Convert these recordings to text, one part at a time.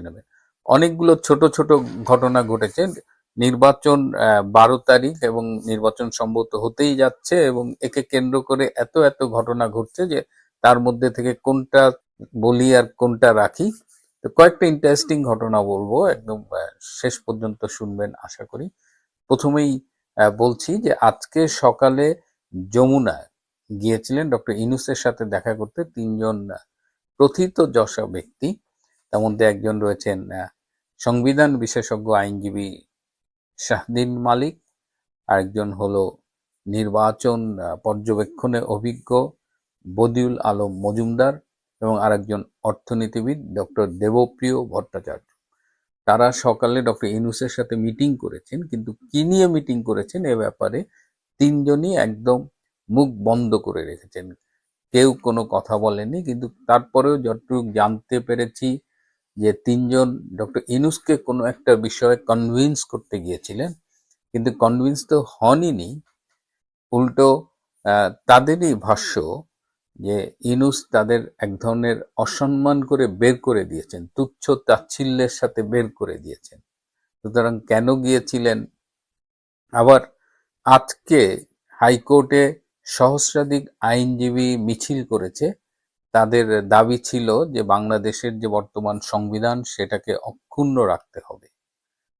নেবে। অনেকগুলো ছোট ছোট ঘটনা ঘটেছে। নির্বাচন 12 তারিখ এবং নির্বাচন সম্ভবত হতেই যাচ্ছে, এবং একে কেন্দ্র করে এত এত ঘটনা ঘটছে যে তার মধ্যে থেকে কোনটা বলি আর কোনটা রাখি। তো কয়েকটা ইন্টারেস্টিং ঘটনা বলবো, একদম শেষ পর্যন্ত শুনবেন আশা করি। প্রথমেই বলছি যে আজকে সকালে যমুনায় গিয়েছিলেন ডক্টর ইউনূসের সাথে দেখা করতে 3জন প্রথিতযশা ব্যক্তি। তার মধ্যে একজন রয়েছেন সংবিধান বিশেষজ্ঞ আইনজীবী শাহদিন মালিক, আরেকজন হলো নির্বাচন পর্যবেক্ষণে অভিজ্ঞ বদিউল আলম মজুমদার, এবং আরেকজন অর্থনীতিবিদ ডক্টর দেবপ্রিয় ভট্টাচার্য। তারা সকালে ডক্টর ইউনূসের সাথে মিটিং করেছেন, কিন্তু কি নিয়ে মিটিং করেছেন এ ব্যাপারে তিনজনই একদম মুখ বন্ধ করে রেখেছেন, কেউ কোনো কথা বলেনি। কিন্তু তারপরেও যতটুকু জানতে পেরেছি যে তিনজন ডক্টর ইউনূসকে কোনো একটা বিষয়ে কনভিন্স করতে গিয়েছিলেন, কিন্তু কনভিন্স তো হনইনি, উল্টো তাদেরই ভাষ্য যে ইউনূস তাদের এক ধরনের অসম্মান করে বের করে দিয়েছেন, তুচ্ছ তাচ্ছিল্যের সাথে বের করে দিয়েছেন। সুতরাং কেন গিয়েছিলেন? আবার আজকে হাইকোর্টে সহস্রাধিক আইনজীবী মিছিল করেছে। তাদের দাবি ছিল যে বাংলাদেশের যে বর্তমান সংবিধান সেটাকে অক্ষুণ্ণ রাখতে হবে।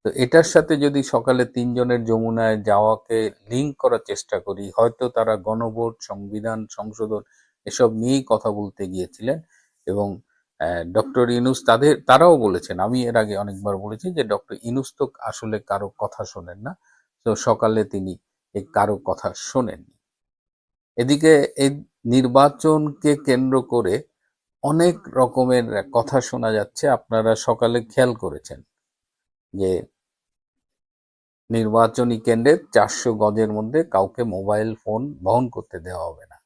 তো এটার সাথে যদি সকালে তিনজনের যমুনায় যাওয়াকে লিঙ্ক করার চেষ্টা করি, হয়তো তারা গণভোট, সংবিধান সংশোধন এসব নিয়েই কথা বলতে গিয়েছিলেন। এবং ডক্টর ইউনূস তারাও বলেছেন, আমি এর আগে অনেকবার বলেছি যে ডক্টর ইউনূস তো আসলে কারো কথা শোনেন না। তো সকালে তিনি এই কারো কথা শোনেননি। এদিকে এই নির্বাচনকে কেন্দ্র করে অনেক রকমের কথা শোনা যাচ্ছে। আপনারা সকালে খেয়াল করেছেন যে নির্বাচনী কেন্দ্রে 400 গজের মধ্যে কাউকে মোবাইল ফোন বহন করতে দেওয়া হবে না।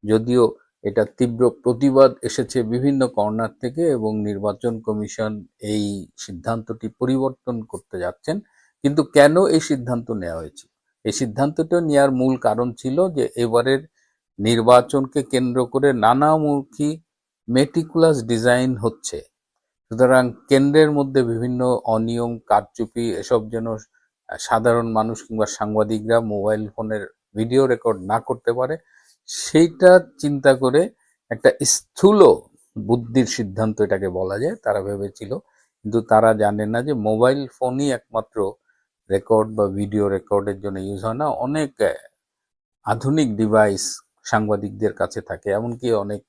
যদিও এটা তীব্র প্রতিবাদ এসেছে বিভিন্ন কর্নার থেকে, এবং নির্বাচন কমিশন এই সিদ্ধান্তটি পরিবর্তন করতে যাচ্ছেন। কিন্তু কেন এই সিদ্ধান্ত নেওয়া হয়েছে? এই সিদ্ধান্তটা নেওয়ার মূল কারণ ছিল যে এবারের নির্বাচনকে কেন্দ্র করে নানামুখী মেটিকুলাস ডিজাইন হচ্ছে। সুতরাং কেন্দ্রের মধ্যে বিভিন্ন অনিয়ম, কারচুপি এসব যেন সাধারণ মানুষ কিংবা সাংবাদিকরা মোবাইল ফোনের ভিডিও রেকর্ড না করতে পারে, সেইটা চিন্তা করে একটা স্থূল বুদ্ধির সিদ্ধান্ত এটাকে বলা যায় তারা ভেবেছিল। কিন্তু তারা জানে না যে মোবাইল ফোনই একমাত্র রেকর্ড বা ভিডিও রেকর্ডের জন্য ইউজ হয় না। অনেক আধুনিক ডিভাইস সাংবাদিকদের কাছে থাকে, এমনকি অনেক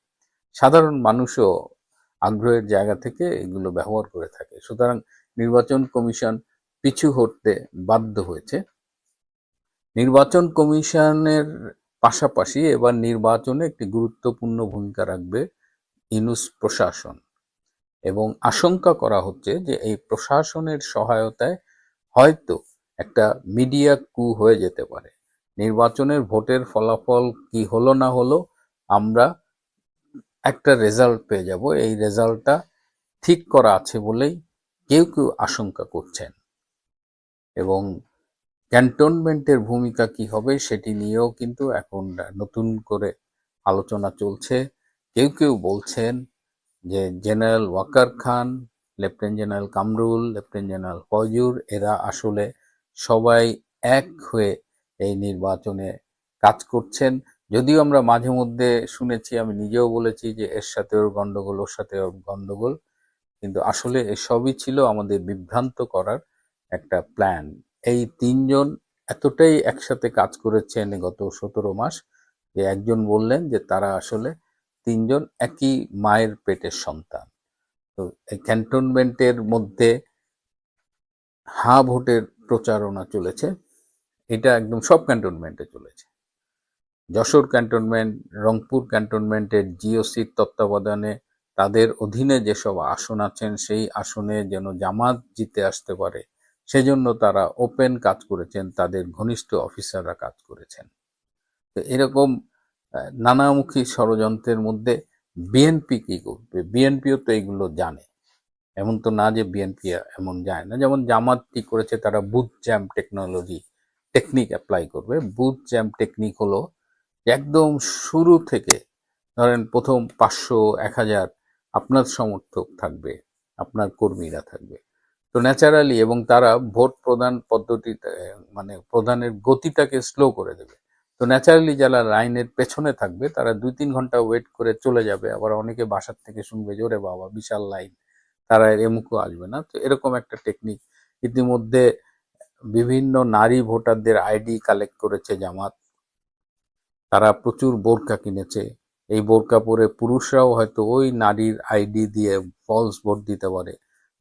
সাধারণ মানুষও আগ্রহের জায়গা থেকে এগুলো ব্যবহার করে থাকে। সুতরাং নির্বাচন কমিশন পিছু হটতে বাধ্য হয়েছে। নির্বাচন কমিশনের পাশাপাশি এবার নির্বাচনে একটি গুরুত্বপূর্ণ ভূমিকা রাখবে ইউনূস প্রশাসন, এবং আশঙ্কা করা হচ্ছে যে এই প্রশাসনের সহায়তায় হয়তো একটা মিডিয়া কু হয়ে যেতে পারে। নির্বাচনের ভোটের ফলাফল কি হলো না হলো, আমরা একটা রেজাল্ট পেয়ে যাব। এই রেজাল্টটা ঠিক করা আছে বলেই কেউ কেউ আশঙ্কা করছেন। এবং ক্যান্টনমেন্টের ভূমিকা কি হবে সেটি নিয়েও কিন্তু এখন নতুন করে আলোচনা চলছে। কেউ কেউ বলছেন যে general Waker Khan, lieutenant general Kamrul, lieutenant general Faizur, এরা আসলে সবাই এক হয়ে এই নির্বাচনে কাজ করছেন। যদিও আমরা মাঝে মধ্যে শুনেছি, আমি নিজেও বলেছি যে এর সাথে ওর গন্ডগোল, ওর সাথে ওর গন্ডগোল, কিন্তু আসলে এসবই ছিল আমাদের বিভ্রান্ত করার একটা প্ল্যান। এই তিনজন এতটাই একসাথে কাজ করেছেন গত 17 মাস যে একজন বললেন যে তারা আসলে তিনজন একই মায়ের পেটের সন্তান। তো এই ক্যান্টনমেন্টের মধ্যে হা ভোটের প্রচারণা চলেছে। এটা একদম সব ক্যান্টনমেন্টে চলেছে। যশোর ক্যান্টনমেন্ট, রংপুর ক্যান্টনমেন্টের জিওসির তত্ত্বাবধানে তাদের অধীনে যেসব আসন আছেন সেই আসনে যেন জামাত জিতে আসতে পারে, সেজন্য তারা ওপেন কাজ করেছেন, তাদের ঘনিষ্ঠ অফিসাররা কাজ করেছেন। তো এরকম নানামুখী ষড়যন্ত্রের মধ্যে বিএনপি কি করবে? বিএনপিও তো এগুলো জানে, এমন তো না যে বিএনপি এমন যায় না। যেমন জামাত কি করেছে, তারা বুথ জ্যাম টেকনিক অ্যাপ্লাই করবে। বুথ জ্যাম টেকনিক হলো একদম শুরু থেকে, ধরেন প্রথম 500, 1000 আপনার সমর্থক থাকবে, আপনার কর্মীরা থাকবে। তো ন্যাচারালি, এবং তারা ভোট প্রদান পদ্ধতিতে মানে প্রদানের গতিটাকে স্লো করে দেবে। তো ন্যাচারালি যারা লাইনের পেছনে থাকবে তারা 2-3 ঘন্টা ওয়েট করে চলে যাবে, আবার অনেকে বাসার থেকে শুনবে যে ওরে বাবা বিশাল লাইন, তারা এর এমুকও আসবে না। তো এরকম একটা টেকনিক ইতিমধ্যে বিভিন্ন নারী ভোটারদের আইডি কালেক্ট করেছে জামাত। তারা প্রচুর বোরকা কিনেছে। এই বোরকা পরে পুরুষরাও হয়তো ওই নারীর আইডি দিয়ে ফলস ভোট দিতে পারে।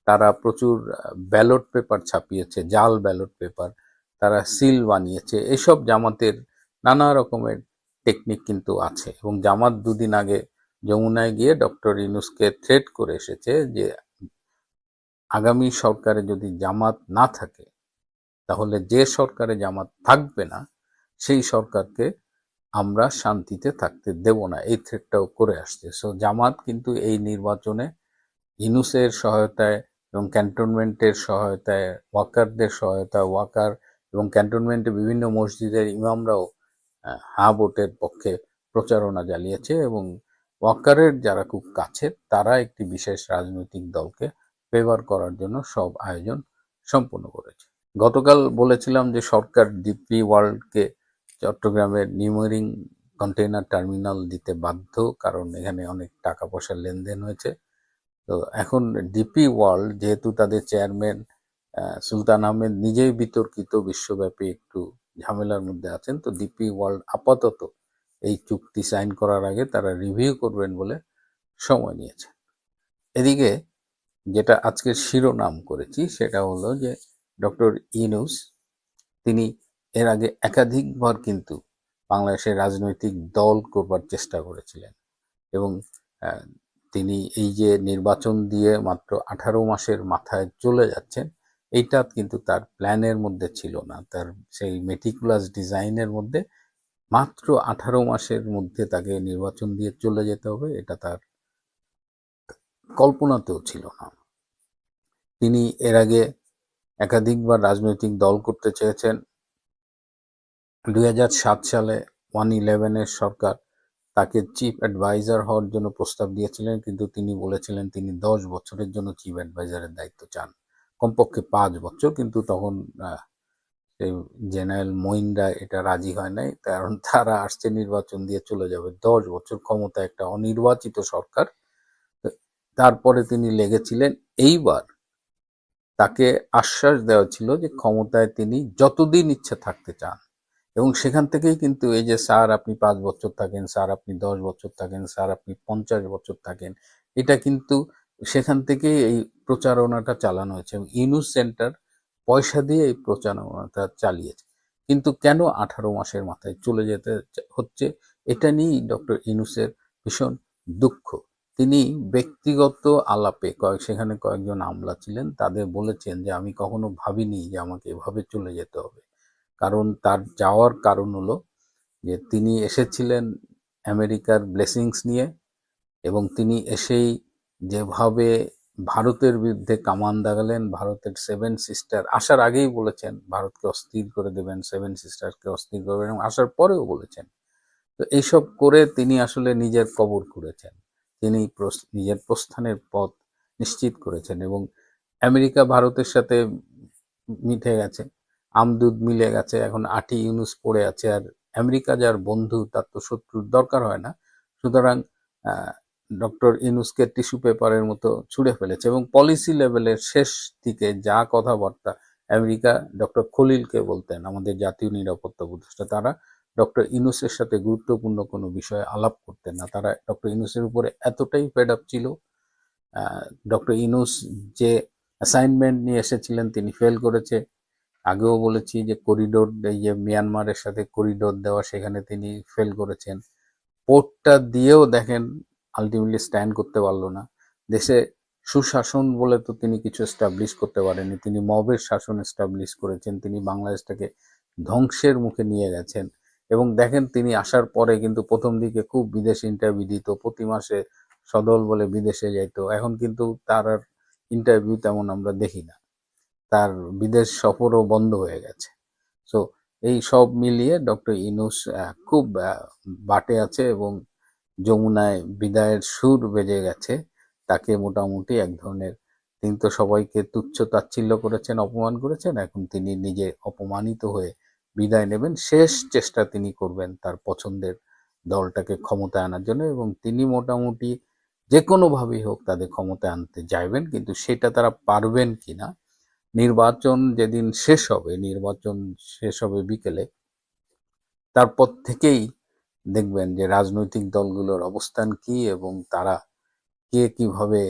তারা প্রচুর ব্যালট পেপার ছাপিয়েছে, জাল ব্যালট পেপার। তারা সিল বানিয়েছে। এসব জামাতের নানা রকমের টেকনিক কিন্তু আছে। এবং জামাত দুদিন আগে যমুনায় গিয়ে ডক্টর ইউনূসকে থ্রেট করে এসেছে যে আগামী সরকারে যদি জামাত না থাকে, তাহলে যে সরকারে জামাত থাকবে না সেই সরকারকে আমরা শান্তিতে থাকতে দেব না, এই থ্রেটটাও করে আসছে। সো জামাত কিন্তু এই নির্বাচনে ইউনূসের সহায়তায় এবং ক্যান্টনমেন্টের সহায়তায়, ওয়াকারদের সহায়তা, ওয়াকার এবং ক্যান্টনমেন্টে বিভিন্ন মসজিদের ইমামরাও হ্যাঁ ভোটের পক্ষে প্রচারণা চালিয়েছে। এবং ওয়াকারের যারা খুব কাছের তারা একটি বিশেষ রাজনৈতিক দলকে ফেভার করার জন্য সব আয়োজন সম্পন্ন করেছে। গতকাল বলেছিলাম যে সরকার ডিপি ওয়ার্ল্ডকে চট্টগ্রামের নিউমেরিং কন্টেইনার টার্মিনাল দিতে বাধ্য, কারণ এখানে অনেক টাকা পয়সার লেনদেন হয়েছে। তো এখন ডিপি ওয়ার্ল্ড, যেহেতু তাদের চেয়ারম্যান সুলতান আহমেদ নিজেই বিতর্কিত, বিশ্বব্যাপী একটু ঝামেলার মধ্যে আছেন, তো ডিপি ওয়ার্ল্ড আপাতত এই চুক্তি সাইন করার আগে তারা রিভিউ করবেন বলে সময় নিয়েছে। এদিকে যেটা আজকের শিরোনাম করেছি সেটা হলো যে ডক্টর ইউনূস তিনি এর আগে একাধিকবার কিন্তু বাংলাদেশের রাজনৈতিক দল করবার চেষ্টা করেছিলেন। এবং তিনি এই যে নির্বাচন দিয়ে মাত্র 18 মাসের মাথায় চলে যাচ্ছেন, এইটা কিন্তু তার প্ল্যানের মধ্যে ছিল না। তার সেই মেটিকুলাস ডিজাইনের মধ্যে মাত্র 18 মাসের মধ্যে তাকে নির্বাচন দিয়ে চলে যেতে হবে, এটা তার কল্পনাতেও ছিল না। তিনি এর আগে একাধিকবার রাজনৈতিক দল করতে চেয়েছেন। 2007 সালে 111-এর সরকার তাকে চিফ অ্যাডভাইজার হওয়ার জন্য প্রস্তাব দিয়েছিলেন, কিন্তু তিনি বলেছিলেন তিনি 10 বছরের জন্য চিফ অ্যাডভাইজারের দায়িত্ব চান, কমপক্ষে 5 বছর। কিন্তু তখন সেই জেনারেল মঈনরা এটা রাজি হয় নাই, কারণ তারা আসছে নির্বাচন দিয়ে চলে যাবে, 10 বছর ক্ষমতা একটা অনির্বাচিত সরকার। তারপরে তিনি লেগেছিলেন। এইবার তাকে আশ্বাস দেওয়া ছিল যে ক্ষমতায় তিনি যতদিন ইচ্ছে থাকতে চান। এবং সেখান থেকেই কিন্তু এই যে স্যার আপনি 5 বছর থাকেন, স্যার আপনি 10 বছর থাকেন, স্যার আপনি 50 বছর থাকেন, এটা কিন্তু সেখান থেকেই এই প্রচারণাটা চালানো হয়েছে। এবং ইউনূস সেন্টার পয়সা দিয়ে এই প্রচারণাটা চালিয়েছে। কিন্তু কেন 18 মাসের মাথায় চলে যেতে হচ্ছে, এটা নিয়েই ডক্টর ইউনূসের ভীষণ দুঃখ। তিনি ব্যক্তিগত আলাপে সেখানে কয়েকজন আমলা ছিলেন, তাদের বলেছেন যে আমি কখনো ভাবিনি যে আমাকে এভাবে চলে যেতে হবে। কারণ তার যাওয়ার কারণ হলো যে তিনি এসেছিলেন আমেরিকার ব্লেসিংস নিয়ে, এবং তিনি এসেই যেভাবে ভারতের বিরুদ্ধে কামান দাগালেন, ভারতের 7 সিস্টার আসার আগেই বলেছেন ভারতকে অস্থির করে দেবেন, 7 সিস্টারকে অস্থির করবেন, এবং আসার পরেও বলেছেন। তো এইসব করে তিনি আসলে নিজের কবর খুঁড়েছেন। তিনি নিজের প্রস্থানের পথ নিশ্চিত করেছেন। এবং আমেরিকা ভারতের সাথে মিশে গেছে, আমদুদ মিলে গেছে, এখন আটি ইউনূস পড়ে আছে। আর আমেরিকা যার বন্ধু তার তো শত্রুর দরকার হয় না। সুতরাং ডক্টর ইউনূসকে টিস্যু পেপারের মতো ছুঁড়ে ফেলেছে। এবং পলিসি লেভেলের শেষ দিকে যা কথাবার্তা আমেরিকা ডক্টর খলিলকে বলতেন, আমাদের জাতীয় নিরাপত্তা উপদেষ্টা, তারা ডক্টর ইউনূসের সাথে গুরুত্বপূর্ণ কোনো বিষয়ে আলাপ করতেন না। তারা ডক্টর ইউনূসের উপরে এতটাই ফেড আপ ছিল। ডক্টর ইউনূস যে অ্যাসাইনমেন্ট নিয়ে এসেছিলেন তিনি ফেল করেছে। আগেও বলেছি যে করিডোর, এই যে মিয়ানমারের সাথে করিডোর দেওয়া, সেখানে তিনি ফেল করেছেন। পোর্টটা দিয়েও দেখেন আলটিমেটলি স্ট্যান্ড করতে পারলো না। দেশে সুশাসন বলে তো তিনি কিছু এস্টাবলিশ করতে পারেননি। তিনি মবের শাসন এস্টাবলিশ করেছেন, তিনি বাংলাদেশটাকে ধ্বংসের মুখে নিয়ে গেছেন। এবং দেখেন তিনি আসার পরে কিন্তু প্রথম দিকে খুব বিদেশে ইন্টারভিউ দিত, প্রতি মাসে সদল বলে বিদেশে যাইতো। এখন কিন্তু তার আর ইন্টারভিউ তেমন আমরা দেখি না, তার বিদেশ সফরও বন্ধ হয়ে গেছে। সো এই সব মিলিয়ে ডক্টর ইউনূস খুব বাটে আছে, এবং যমুনায় বিদায়ের সুর বেজে গেছে। তাকে মোটামুটি এক ধরনের তিনি তো সবাইকে তুচ্ছ তাচ্ছিল্য করেছেন, অপমান করেছেন। এখন তিনি নিজে অপমানিত হয়ে বিদায় নেবেন। শেষ চেষ্টা তিনি করবেন তার পছন্দের দলটাকে ক্ষমতায় আনার জন্য, এবং তিনি মোটামুটি যেকোনোভাবেই হোক তাদের ক্ষমতায় আনতে চাইবেন। কিন্তু সেটা তারা পারবেন কিনা, নির্বাচন যেদিন শেষ হবে বিকেলে, তারপর থেকেই দেখবেন যে রাজনৈতিক দলগুলোর অবস্থান কি এবং তারা কে কিভাবে